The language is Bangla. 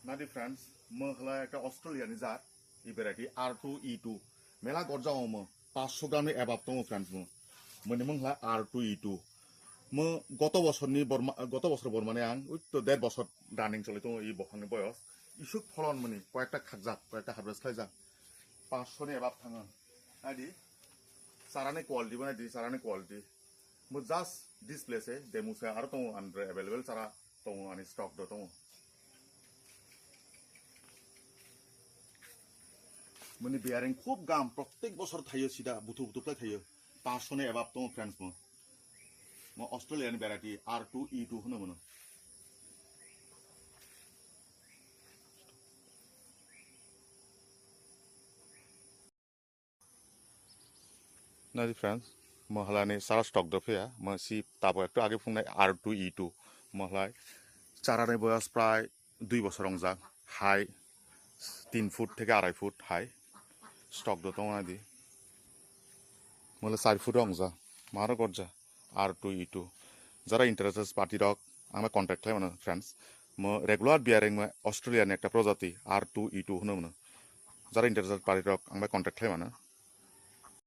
Nadi friends, menghala একটা অস্ট্রেলিয়ানি জাত এই ভ্যারাইটি R2E2 মেলা গরজাও মো 500 গ্রামে এবাব দङ फ्रेंड्स মো মানে মংলা R2E2 মো গত বছর বর্মানে আং ওই তো 1.5 বছর রানিং চলে তো এই বখানে বয়স ইসুক ফলন মানে কয়েকটা খাকজাক কয়েকটা হারভেস্ট খাইজাক 500 নে এবাব থাঙা আদি সারানে কোয়ালিটি বানাই দি সারানে কোয়ালিটি মো জাস্ট ডিসপ্লেসে ডেমোসে আর তো আন্ডার अवेलेबल সারা তো আনি স্টক দ তো মানে বেয়ারিং খুব গাম প্রত্যেক বছর থাইयो সিধা বুথু বুথুপ্লাই থাইयो 500 নে এবাব তো फ्रेंड्स মো অস্ট্রেলিয়ান ভ্যারাইটি R2E2 হনো মনো নাজি फ्रेंड्स মহলানি সারা স্টক দফেয়া মসি তাবো একটু আগে ফুংনাই R2E2 মহলাই চারানে বয়স প্রায় 2 বছর রংজাক হাই 3 ফুট থেকে 2.5 ফুট হাই স্টক দতো নাদি মহলা 4 ফুট রংজা মারো গরজা R2E2 যারা ইন্টারেস্টেড পার্টি রক আমরা কন্টাক্ট খাই মানে फ्रेंड्स মো রেগুলার বিয়ারিং অস্ট্রেলিয়ান একটা প্রজাতি R2E2 হনো মনো যারা ইন্টারেস্টেড পার্টি রক আমরা কন্টাক্ট খাই মানে